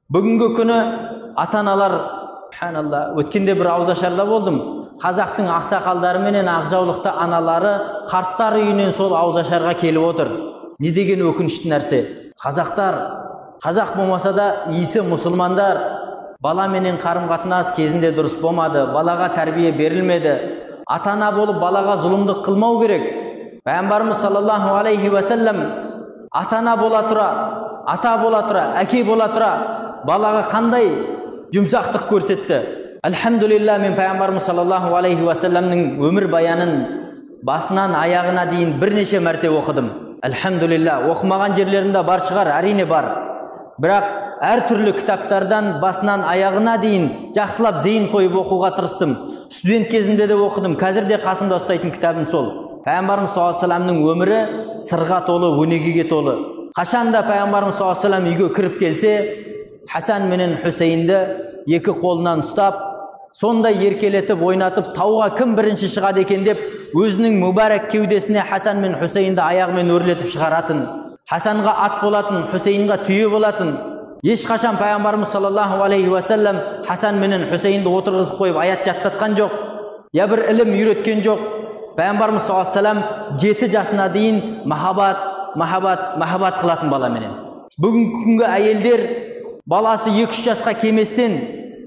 Бүгінгі күні ата-аналар, субханалла, өткенде бір ауызашарда болдым. Қазақтың ақсақалдары менен ақжаулықты аналары қарттар үйінен сол ауызашарға келіп отыр. Не деген өкінішті нәрсе. Қазақ болмаса да иісі мұсылмандар, бала менен қарым-қатынас кезінде дұрыс болмады, балаға тәрбие берілмеді. Ата-ана болып балаға зұлымдық қылмау керек. Пайғамбарымыз саллаллаху алейхи ва саллям ата-ана бола тұра, ата бола тұра, әке бола тұра балаға қандай жұмсақтық көрсетті. Әлхамдулилла, мен пайғамбарымыз саллаллаху алейхи ва саллямның өмір баянын басынан аяғына дейін бірнеше мәрте оқыдым. Әлхамдулилла, оқымаған жерлерінде бар шығар, әрине бар. Бірақ әртүрлі кітаптардан басынан аяғына дейін жақсылап зейін қойып оқуға тырыстым. Студент кезімде де оқыдым, қазір де қасымда ұстайтын кітабым сол. Пайғамбарымыз саллаллаху алейхи ва саллямның өмірі сырға толы, өнегеге толы. Қашанда пайғамбарымыз саллаллаху алейхи ва саллям үйге кіріп келсе, Хасан менен Хусейнді екі қолынан ұстап, сондай еркелетіп, ойнатып, тауға кім бірінші шығады екен деп, өзінің мүбәрәк кеудесіне Хасан мен Хусейнді аяғымен өрлетіп шығаратын. Хасанға ат болатын, Хусейнға түйе болатын. Ешқашан пайғамбарымыз саллаллаху алейхи ва саллям Хасан менен Хусейнді отырғызып қойып аят жаттатқан жоқ, я бір ілім үйреткен жоқ. Пайғамбарымыз саллаллаху алейхи ва саллям 7 жасына дейін махаббат қылатын баламенен. Бүгінгі күнгі әйелдер баласы 2-3 жасқа кеместен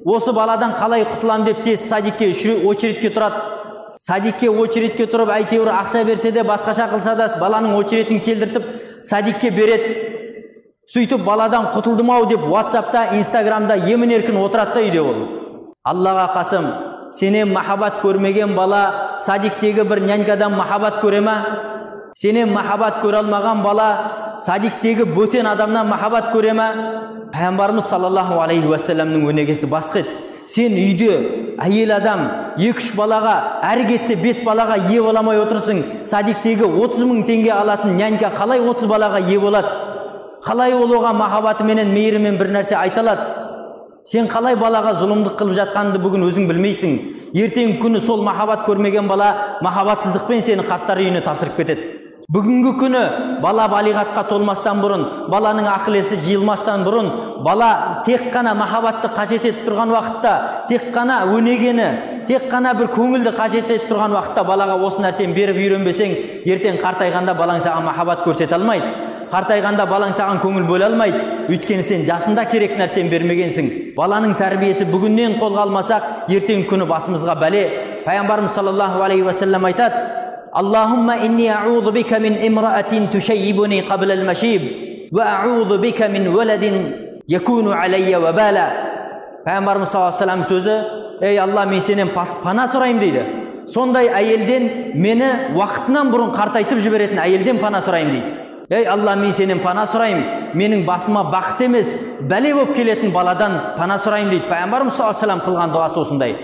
осы баладан қалай құтылам деп тез садикке очередке тұрады. Садикке очередке тұрып, әйтеуір ақша берсе де, басқаша қылса да, баланың очередін келдіртіп садикке береді. Сөйтіп баладан құтылдым-ау деп WhatsApp'та, Instagram'да емін-еркін отырады да үйде ол. Аллаға қасым, сенен махаббат көрмеген бала садиктегі бір нянькадан махаббат көре ма? Сенен махаббат көре алмаған бала садиктегі бөтен адамнан махаббат көре ма? Пайғамбарымыз саллаллаху алейхи ва саллямның өнегесі басқа еді. Сен үйде әйел адам 2-3 балаға, әрі кетсе 5 балаға ие боламай отырсың. Садиктегі 30 000 теңге алатын нянька қалай 30 балаға ие болады? Қалай ол оған махаббаты менен, мейірімен бір нәрсе айталады? Сен қалай балаға зұлымдық қылып жатқанды бүгін өзің білмейсің. Ертең күні сол махаббат көрмеген бала махаббатсыздықпен сені қарттар үйіне тапсырып кетеді. Бүгінгі күні бала балиғатқа толмастан бұрын, баланың ақыл-есі жиылмастан бұрын, бала тек қана махаббатты қажет етіп тұрған уақытта, тек қана өнегені, тек қана бір көңілді қажет етіп тұрған уақытта балаға осы нәрсені беріп үйренбесең, ертең қартайғанда балаң саған махаббат көрсете алмайды. Қартайғанда балаң саған көңіл бөле алмайды. Өйткені сен жасында керек нәрсені бермегенсің. Баланың тәрбиесі бүгіннен қолға алмасақ, ертең күні басымызға бәле. Пайғамбарымыз саллаллаху алейхи ва саллям айтады: Аллахумма инни а'удhu бика мин имраатин тушаййибуни qabla al-mashib wa a'udhu bika min waladin yakunu alayya wabala. Пайғамбарымыз саллаллаху алейхи ва саллям сөзі: ей Алла, мен сенен пана сұраймын дейді. Сондай әйелден, мені уақытынан бұрын қартайтып жіберетін әйелден пана сұраймын дейді. Ей Алла, мен сенен пана сұраймын, менің басыма бақыт емес, бәле болып келетін баладан пана сұраймын дейді. Пайғамбарымыз саллаллаху алейхи ва саллям қылған дұғасы осындай.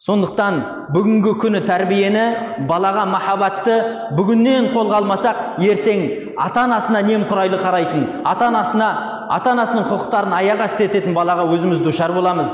Сондықтан бүгінгі күні тәрбиені, балаға махаббатты бүгіннен қолға алмасақ, ертең ата-анасына немқұрайлы қарайтын, ата-анасының құқықтарын аяқ асты ететін балаға өзіміз душар боламыз.